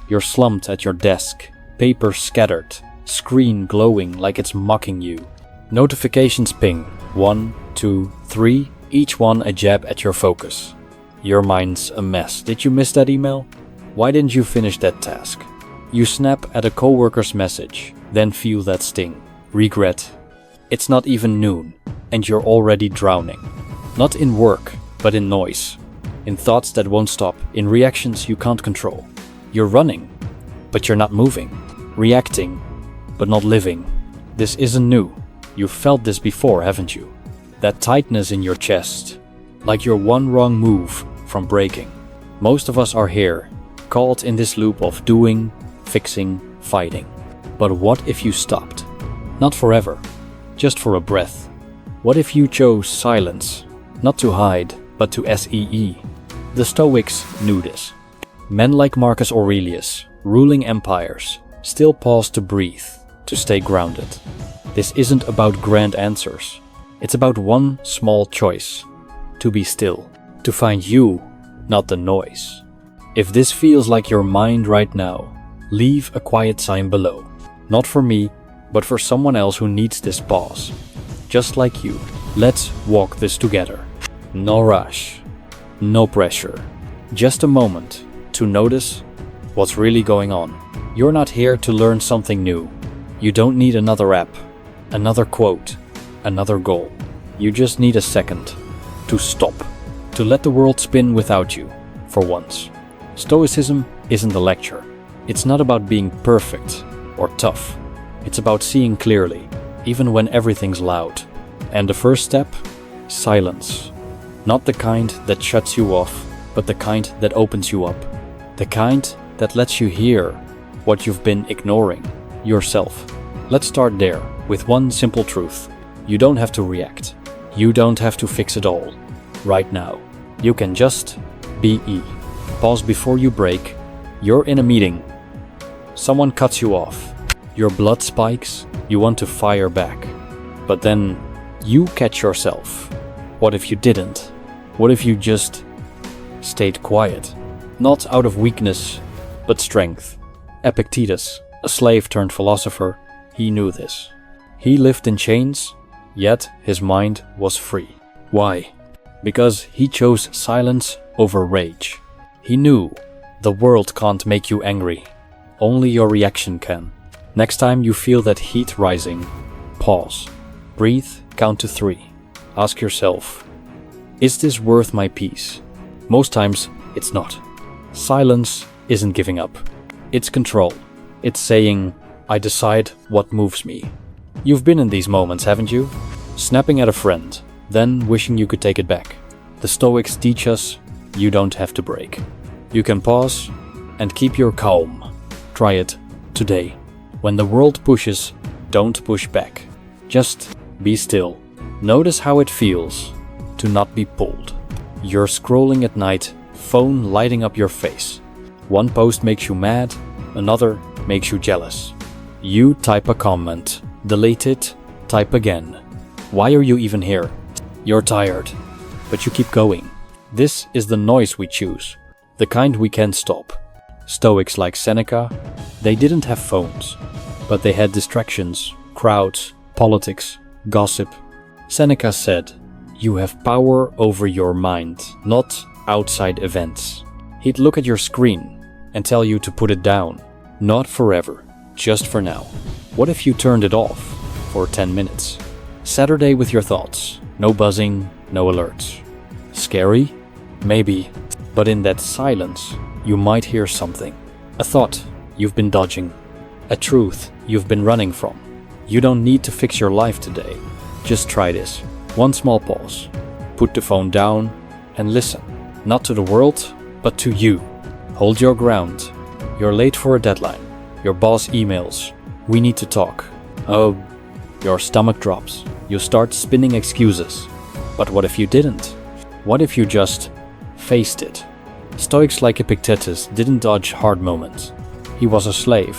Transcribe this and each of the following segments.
You're slumped at your desk, paper scattered, screen glowing like it's mocking you. Notifications ping, 1, 2, 3, each one a jab at your focus. Your mind's a mess. Did you miss that email? Why didn't you finish that task? You snap at a coworker's message, then feel that sting. Regret. It's not even noon, and you're already drowning. Not in work, but in noise. In thoughts that won't stop, in reactions you can't control. You're running, but you're not moving. Reacting, but not living. This isn't new. You've felt this before, haven't you? That tightness in your chest, like you're one wrong move from breaking. Most of us are here, caught in this loop of doing, fixing, fighting. But what if you stopped? Not forever, just for a breath. What if you chose silence, not to hide, but to see? The Stoics knew this. Men like Marcus Aurelius, ruling empires, still paused to breathe, to stay grounded. This isn't about grand answers. It's about one small choice. To be still. To find you, not the noise. If this feels like your mind right now, leave a quiet sign below. Not for me, but for someone else who needs this pause. Just like you, let's walk this together. No rush, no pressure. Just a moment to notice what's really going on. You're not here to learn something new. You don't need another app, another quote, another goal. You just need a second to stop, to let the world spin without you, for once. Stoicism isn't a lecture. It's not about being perfect or tough. It's about seeing clearly, even when everything's loud. And the first step? Silence. Not the kind that shuts you off, but the kind that opens you up. The kind that lets you hear what you've been ignoring, yourself. Let's start there, with one simple truth. You don't have to react. You don't have to fix it all. Right now. You can just be. Pause before you break. You're in a meeting. Someone cuts you off. Your blood spikes. You want to fire back. But then you catch yourself. What if you didn't? What if you just stayed quiet? Not out of weakness, but strength. Epictetus, a slave turned philosopher, he knew this. He lived in chains, yet his mind was free. Why? Because he chose silence over rage. He knew the world can't make you angry. Only your reaction can. Next time you feel that heat rising, pause. Breathe, count to 3. Ask yourself, is this worth my peace? Most times, it's not. Silence isn't giving up. It's control. It's saying, I decide what moves me. You've been in these moments, haven't you? Snapping at a friend, then wishing you could take it back. The Stoics teach us you don't have to break. You can pause and keep your calm. Try it today. When the world pushes, don't push back. Just be still. Notice how it feels to not be pulled. You're scrolling at night, phone lighting up your face. One post makes you mad, another makes you jealous. You type a comment, delete it, type again. Why are you even here? You're tired, but you keep going. This is the noise we choose, the kind we can't stop. Stoics like Seneca, they didn't have phones, but they had distractions, crowds, politics, gossip. Seneca said, you have power over your mind, not outside events. He'd look at your screen and tell you to put it down. Not forever, just for now. What if you turned it off for 10 minutes? Saturday with your thoughts, no buzzing, no alerts. Scary? Maybe, but in that silence, you might hear something. A thought you've been dodging, a truth you've been running from. You don't need to fix your life today. Just try this. One small pause. Put the phone down and listen. Not to the world, but to you. Hold your ground. You're late for a deadline. Your boss emails. We need to talk. Oh, your stomach drops. You start spinning excuses. But what if you didn't? What if you just faced it? Stoics like Epictetus didn't dodge hard moments. He was a slave.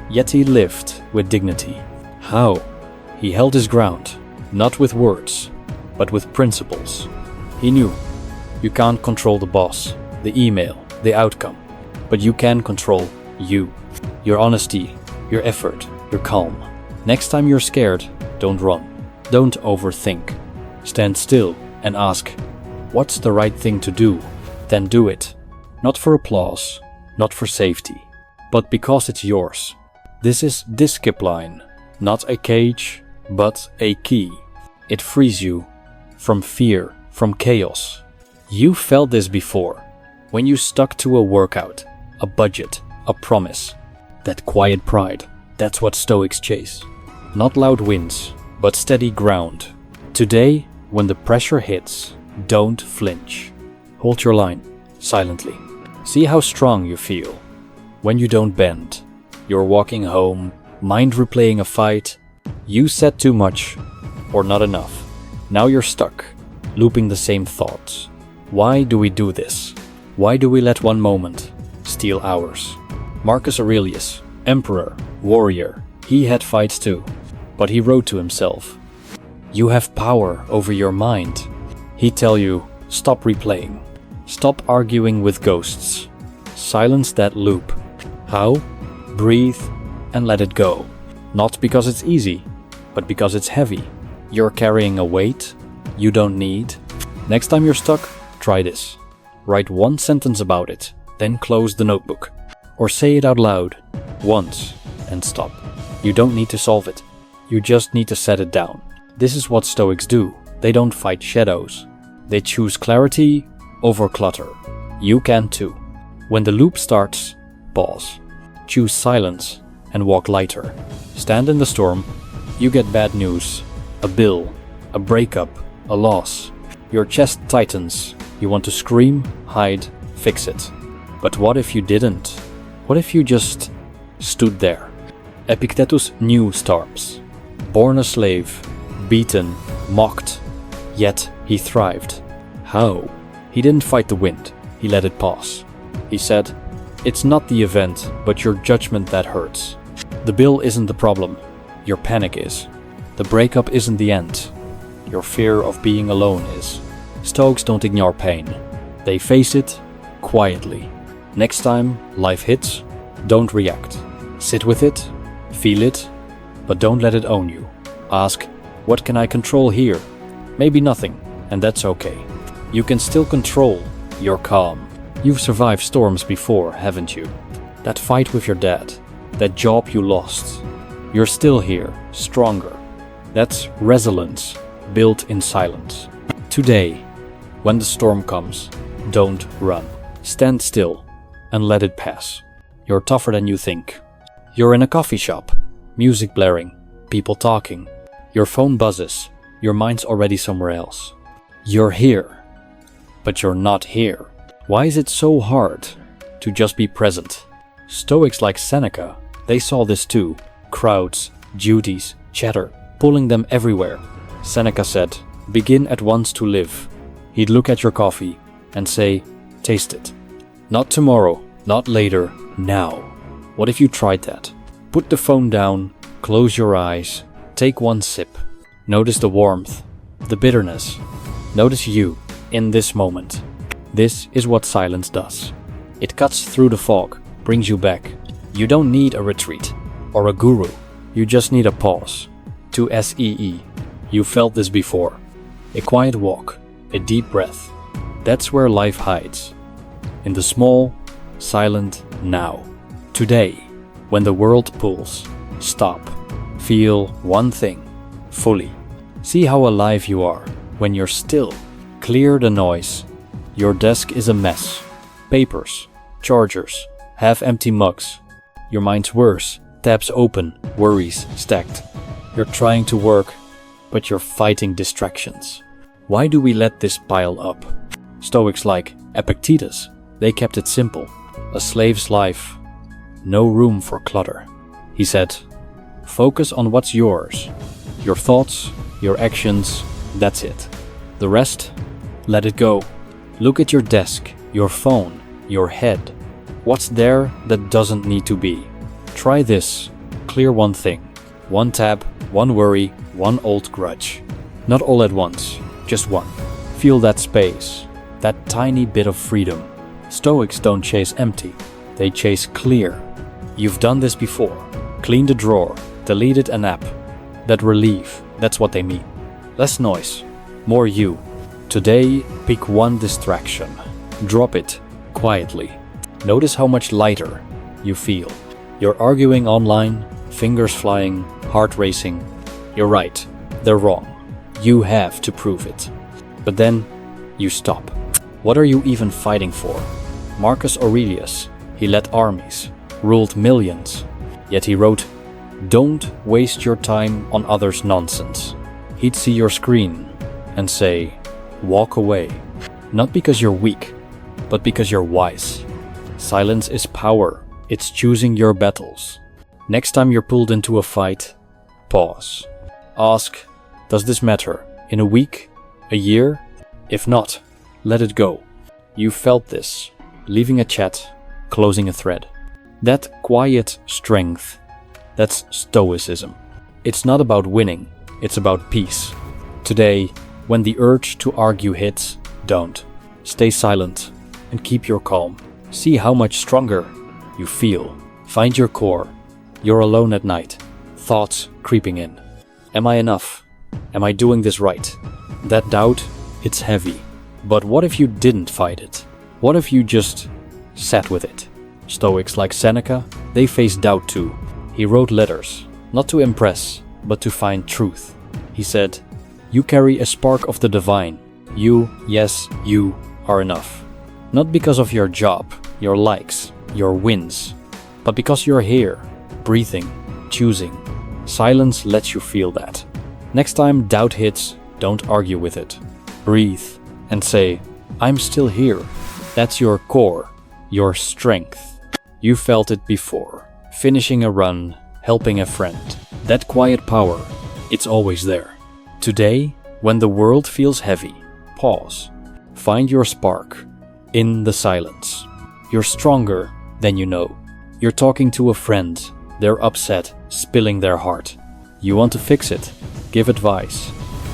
Yet he lived with dignity. How? He held his ground. Not with words, but with principles. He knew you can't control the boss, the email, the outcome, but you can control You. Your honesty, your effort, your calm. Next time you're scared, don't run. Don't overthink. Stand still and ask, what's the right thing to do? Then do it. Not for applause, not for safety, but because it's yours. This is discipline, not a cage, but a key. It frees you from fear, from chaos. You felt this before, when you stuck to a workout, a budget, a promise. That quiet pride, that's what Stoics chase. Not loud wins, but steady ground. Today, when the pressure hits, don't flinch. Hold your line, silently. See how strong you feel. When you don't bend, you're walking home, mind replaying a fight. You said too much, or not enough. Now you're stuck, looping the same thoughts. Why do we do this? Why do we let one moment steal hours? Marcus Aurelius, emperor, warrior, he had fights too, but he wrote to himself, you have power over your mind. He'd tell you, stop replaying, stop arguing with ghosts, silence that loop. How? Breathe and let it go. Not because it's easy, but because it's heavy. You're carrying a weight you don't need. Next time you're stuck, try this. Write one sentence about it, then close the notebook. Or say it out loud, once, and stop. You don't need to solve it. You just need to set it down. This is what Stoics do. They don't fight shadows. They choose clarity over clutter. You can too. When the loop starts, pause. Choose silence and walk lighter. Stand in the storm. You get bad news. A bill, a breakup, a loss. Your chest tightens. You want to scream, hide, fix it. But what if you didn't? What if you just stood there? Epictetus knew storms. Born a slave, beaten, mocked, yet he thrived. How? He didn't fight the wind, he let it pass. He said, it's not the event, but your judgment that hurts. The bill isn't the problem, your panic is. The breakup isn't the end, your fear of being alone is. Stoics don't ignore pain, they face it quietly. Next time life hits, don't react. Sit with it, feel it, but don't let it own you. Ask, what can I control here? Maybe nothing, and that's okay. You can still control your calm. You've survived storms before, haven't you? That fight with your dad, that job you lost. You're still here, stronger. That's resilience, built in silence. Today, when the storm comes, don't run. Stand still and let it pass. You're tougher than you think. You're in a coffee shop, music blaring, people talking. Your phone buzzes, your mind's already somewhere else. You're here, but you're not here. Why is it so hard to just be present? Stoics like Seneca, they saw this too. Crowds, duties, chatter, pulling them everywhere. Seneca said, begin at once to live. He'd look at your coffee and say, taste it. Not tomorrow, not later, now. What if you tried that? Put the phone down, close your eyes, take one sip. Notice the warmth, the bitterness. Notice you in this moment. This is what silence does. It cuts through the fog, brings you back. You don't need a retreat or a guru. You just need a pause. To SEE. You felt this before. A quiet walk, a deep breath. That's where life hides. In the small, silent now. Today, when the world pulls, stop. Feel one thing, fully. See how alive you are when you're still. Clear the noise. Your desk is a mess. Papers, chargers, half-empty mugs. Your mind's worse. Tabs open, worries stacked. You're trying to work, but you're fighting distractions. Why do we let this pile up? Stoics like Epictetus, they kept it simple. A slave's life, no room for clutter. He said, focus on what's yours. Your thoughts, your actions, that's it. The rest, let it go. Look at your desk, your phone, your head. What's there that doesn't need to be? Try this. Clear one thing. One tab, one worry, one old grudge. Not all at once, just one. Feel that space, that tiny bit of freedom. Stoics don't chase empty, they chase clear. You've done this before. Cleaned a drawer, deleted an app. That relief, that's what they mean. Less noise, more you. Today, pick one distraction. Drop it quietly. Notice how much lighter you feel. You're arguing online, fingers flying, heart racing. You're right, they're wrong. You have to prove it. But then, you stop. What are you even fighting for? Marcus Aurelius, he led armies, ruled millions. Yet he wrote, "Don't waste your time on others' nonsense." He'd see your screen and say, "Walk away." Not because you're weak, but because you're wise. Silence is power. It's choosing your battles. Next time you're pulled into a fight, pause. Ask, does this matter? In a week? A year? If not, let it go. You felt this. Leaving a chat, closing a thread. That quiet strength, that's Stoicism. It's not about winning, it's about peace. Today, when the urge to argue hits, don't. Stay silent and keep your calm. See how much stronger you feel. Find your core. You're alone at night. Thoughts creeping in. Am I enough? Am I doing this right? That doubt, it's heavy. But what if you didn't fight it? What if you just sat with it? Stoics like Seneca, they faced doubt too. He wrote letters, not to impress, but to find truth. He said, "You carry a spark of the divine. You, yes, you are enough. Not because of your job, your likes, your wins, but because you're here, breathing, choosing." Silence lets you feel that. Next time doubt hits, don't argue with it. Breathe and say, "I'm still here." That's your core, your strength. You felt it before. Finishing a run, helping a friend. That quiet power, it's always there. Today, when the world feels heavy, pause. Find your spark in the silence. You're stronger than you know. You're talking to a friend. They're upset, spilling their heart. You want to fix it, give advice,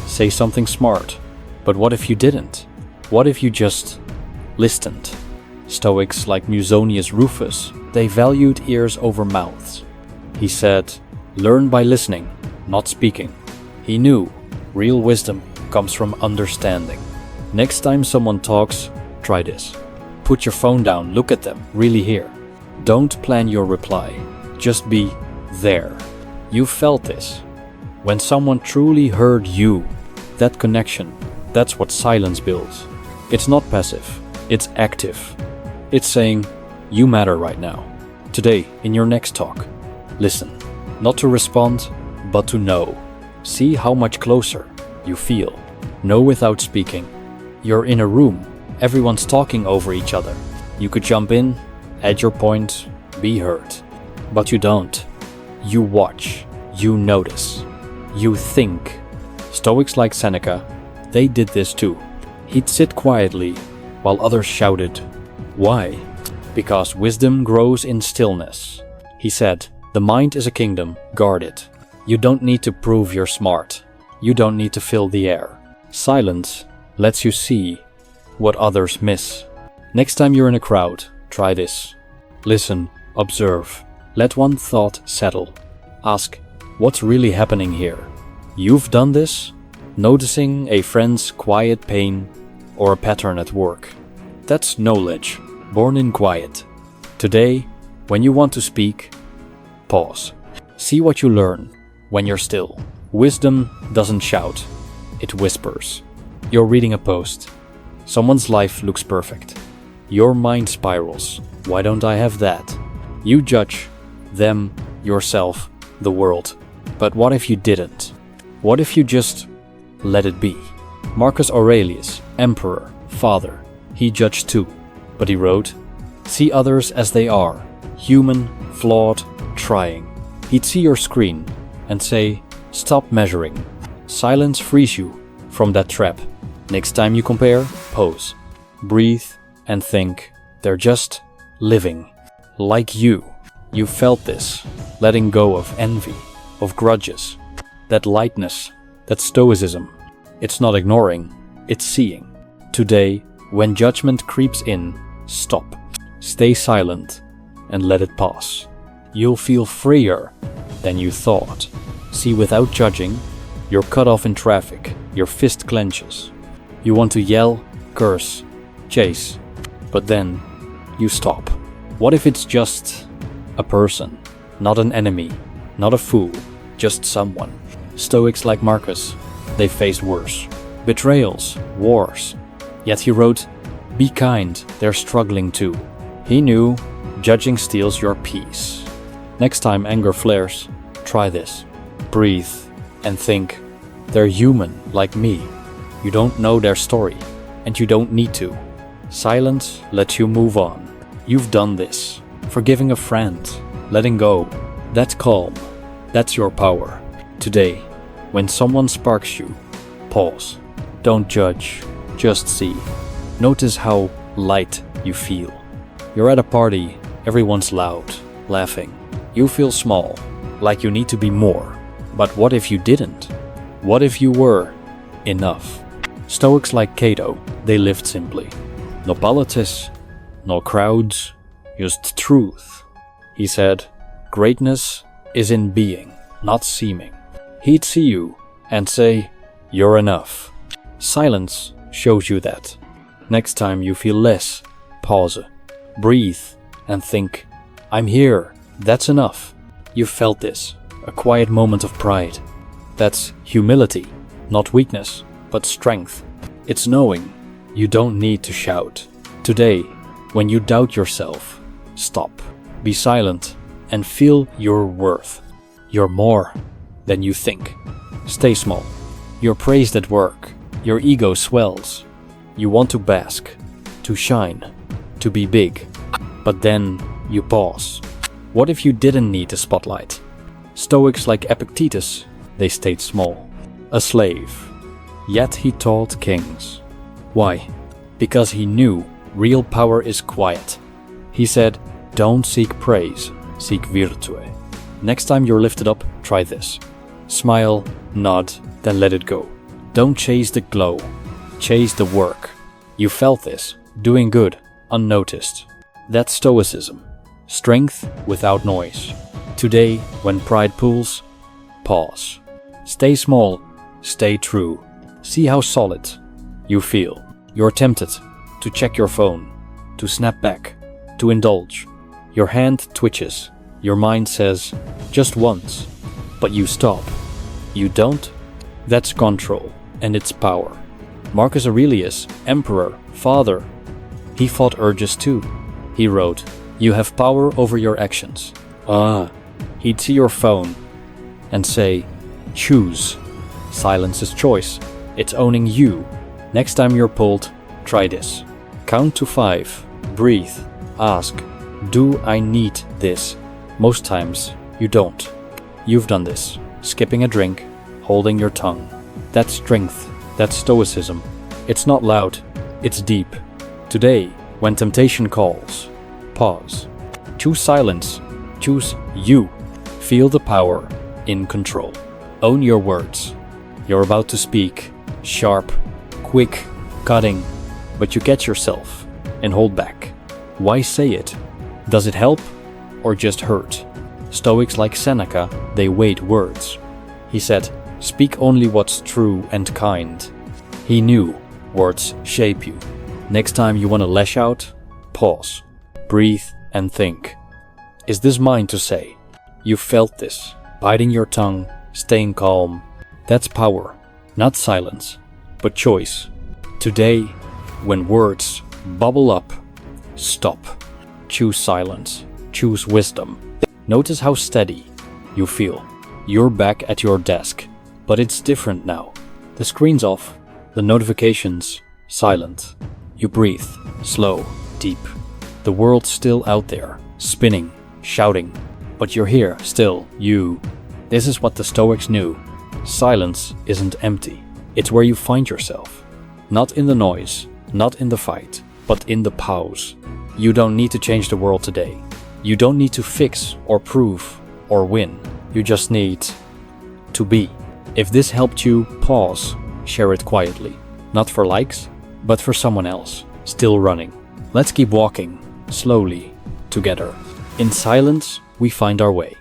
say something smart. But what if you didn't? What if you just listened? Stoics like Musonius Rufus, they valued ears over mouths. He said, "Learn by listening, not speaking." He knew real wisdom comes from understanding. Next time someone talks, try this. Put your phone down, look at them, really hear. Don't plan your reply, just be there. You felt this. When someone truly heard you, that connection, that's what silence builds. It's not passive, it's active. It's saying, "You matter right now." Today, in your next talk, listen. Not to respond, but to know. See how much closer you feel. Know without speaking. You're in a room, everyone's talking over each other. You could jump in, add your point, be heard. But you don't. You watch, you notice, you think. Stoics like Seneca, they did this too. He'd sit quietly while others shouted. Why? Because wisdom grows in stillness. He said, "The mind is a kingdom, guard it." You don't need to prove you're smart. You don't need to fill the air. Silence lets you see what others miss. Next time you're in a crowd, try this. Listen, observe, let one thought settle. Ask, what's really happening here? You've done this? Noticing a friend's quiet pain or a pattern at work. That's knowledge, born in quiet. Today, when you want to speak, pause. See what you learn when you're still. Wisdom doesn't shout, it whispers. You're reading a post. Someone's life looks perfect. Your mind spirals. Why don't I have that? You judge them, yourself, the world. But what if you didn't? What if you just let it be? Marcus Aurelius, emperor, father, he judged too. But he wrote, "See others as they are, human, flawed, trying." He'd see your screen and say, "Stop measuring." Silence frees you from that trap. Next time you compare, pause, breathe, and think. They're just living. Like you. You felt this, letting go of envy, of grudges. That lightness, that stoicism. It's not ignoring, it's seeing. Today, when judgment creeps in, stop. Stay silent and let it pass. you'll feel freer than you thought. See, without judging, you're cut off in traffic, your fist clenches. You want to yell, curse, chase, but then you stop. What if it's just a person, not an enemy, not a fool, just someone? Stoics like Marcus, they faced worse. Betrayals, wars. Yet he wrote, "Be kind, they're struggling too." He knew judging steals your peace. Next time anger flares, try this. Breathe and think, they're human like me. You don't know their story, and you don't need to. Silence lets you move on. You've done this. Forgiving a friend, letting go. That's calm. That's your power. Today, when someone sparks you, pause. Don't judge, just see. Notice how light you feel. You're at a party, everyone's loud, laughing. You feel small, like you need to be more. But what if you didn't? What if you were enough? Stoics like Cato, they lived simply. No politics, no crowds, just truth. He said, greatness is in being, not seeming. He'd see you and say, you're enough. Silence shows you that. Next time you feel less, pause, breathe and think, I'm here, that's enough. You felt this, a quiet moment of pride. That's humility, not weakness, but strength. It's knowing you don't need to shout. Today, when you doubt yourself, stop, be silent, and feel your worth. You're more than you think. Stay small. You're praised at work. Your ego swells. You want to bask, to shine, to be big. But then you pause. What if you didn't need the spotlight? Stoics like Epictetus, they stayed small. A slave. Yet he taught kings. Why? Because he knew real power is quiet. He said, don't seek praise, seek virtue. Next time you're lifted up, try this. Smile, nod, then let it go. Don't chase the glow, chase the work. You felt this, doing good, unnoticed. That's Stoicism. Strength without noise. Today, when pride pulls, pause. Stay small, stay true. See how solid you feel. You're tempted to check your phone, to snap back, to indulge. Your hand twitches. Your mind says, just once. But you stop. You don't? That's control, and it's power. Marcus Aurelius, emperor, father, he fought urges too. He wrote, you have power over your actions. He'd see your phone and say, choose. Silence is choice. It's owning you. Next time you're pulled, try this. Count to 5. Breathe. Ask, do I need this? Most times, you don't. You've done this. Skipping a drink, holding your tongue. That's strength. That's Stoicism. It's not loud. It's deep. Today, when temptation calls, pause. Choose silence. Choose you. Feel the power in control. Own your words. You're about to speak. Sharp, quick, cutting, but you catch yourself and hold back. Why say it? Does it help or just hurt? Stoics like Seneca, they weighed words. He said, speak only what's true and kind. He knew words shape you. Next time you want to lash out, pause, breathe and think. Is this mine to say? You felt this, biting your tongue, staying calm. That's power, not silence, but choice. Today, when words bubble up, stop. Choose silence. Choose wisdom. Notice how steady you feel. You're back at your desk, but it's different now. The screen's off, the notifications silent. You breathe, slow, deep. The world's still out there, spinning, shouting, but you're here, still, you. This is what the Stoics knew. Silence isn't empty. It's where you find yourself. Not in the noise, not in the fight, but in the pause. You don't need to change the world today. You don't need to fix or prove or win. You just need to be. If this helped you, pause, share it quietly. Not for likes, but for someone else, still running. Let's keep walking, slowly, together. In silence, we find our way.